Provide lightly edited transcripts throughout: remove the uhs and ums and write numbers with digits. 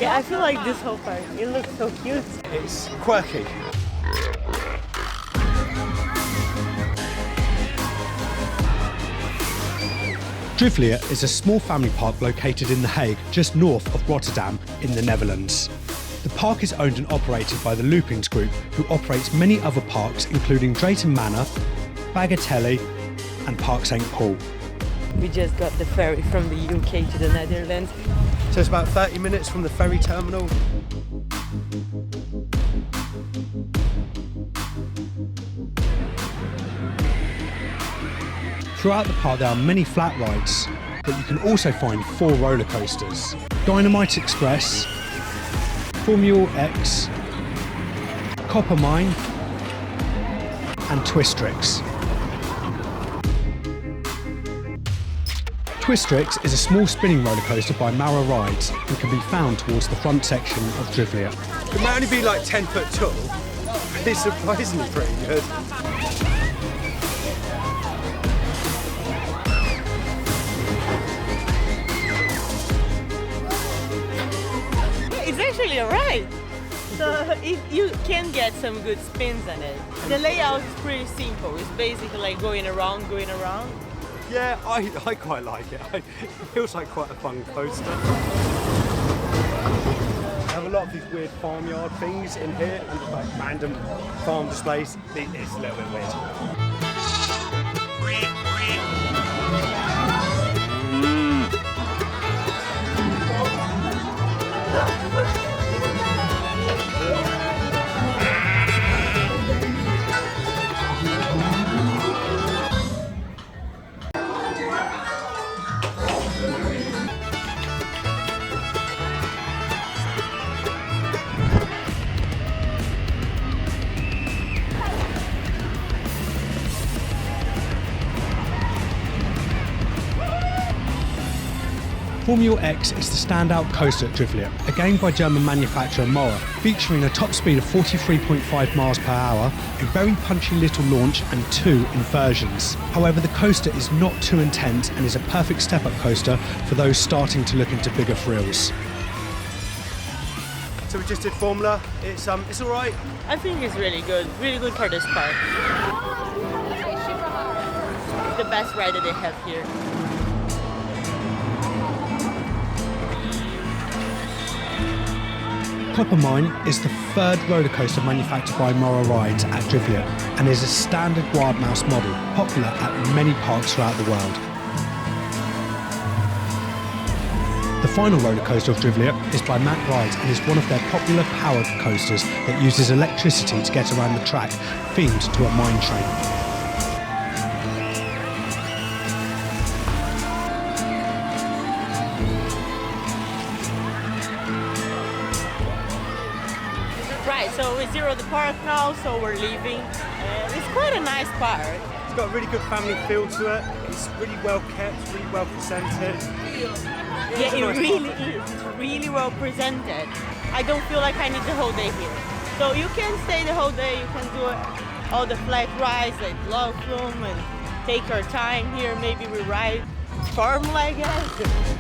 Yeah, I feel like this whole park, it looks so cute. It's quirky. Drievliet is a small family park located in The Hague, just north of Rotterdam in the Netherlands. The park is owned and operated by the Loopings Group, who operates many other parks including Drayton Manor, Bagatelle and Park St Paul. We just got the ferry from the UK to the Netherlands. So it's about 30 minutes from the ferry terminal. Throughout the park there are many flat rides, but you can also find 4 roller coasters. Dynamite Express, Formule X, Kopermijn and Twistrix. Twistrix is a small spinning roller coaster by Mara Rides and can be found towards the front section of Drievliet. It might only be like 10 foot tall, but it's surprisingly pretty good. It's actually alright. So you can get some good spins on it. The layout is pretty simple. It's basically like going around. Yeah, I quite like it. It feels like quite a fun coaster. They have a lot of these weird farmyard things in here and like random farm displays. It's a little bit weird. Formule X is the standout coaster at Drievliet, a game by German manufacturer Mora, featuring a top speed of 43.5 miles per hour, a very punchy little launch and 2 inversions. However, the coaster is not too intense and is a perfect step-up coaster for those starting to look into bigger thrills. So we just did Formula. It's all right. I think it's really good for this park. It's the best ride that they have here. Kopermijn is the 3rd roller coaster manufactured by Mora Rides at Drievliet and is a standard wild mouse model, popular at many parks throughout the world. The final roller coaster of Drievliet is by Mack Rides and is one of their popular powered coasters that uses electricity to get around the track, themed to a mine train. Right, so we zeroed the park now, so we're leaving. It's quite a nice park. It's got a really good family feel to it. It's really well kept, really well presented. Yeah, it really is. It's really well presented. I don't feel like I need the whole day here. So you can stay the whole day, you can do all the flat rides like Love Flume and take our time here. Maybe we ride Formula, I guess.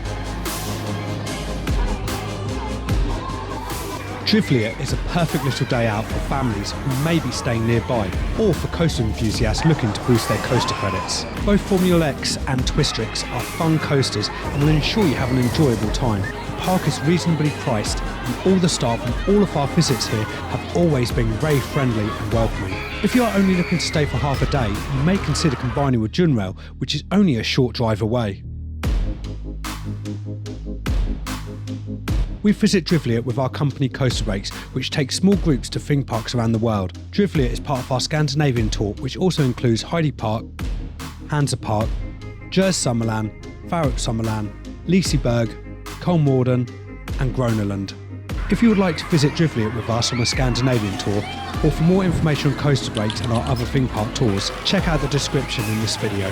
Drievliet is a perfect little day out for families who may be staying nearby, or for coaster enthusiasts looking to boost their coaster credits. Both Formule X and Twistrix are fun coasters and will ensure you have an enjoyable time. The park is reasonably priced and all the staff and all of our visits here have always been very friendly and welcoming. If you are only looking to stay for half a day, you may consider combining with Junrail, which is only a short drive away. We visit Drievliet with our company Coaster Breaks, which takes small groups to theme parks around the world. Drievliet is part of our Scandinavian tour, which also includes Heidi Park, Hansa Park, Djurs Sommerland, Farouk Sommerland, Liseberg, Kolmården and Groneland. If you would like to visit Drievliet with us on a Scandinavian tour, or for more information on Coaster Breaks and our other theme park tours, check out the description in this video.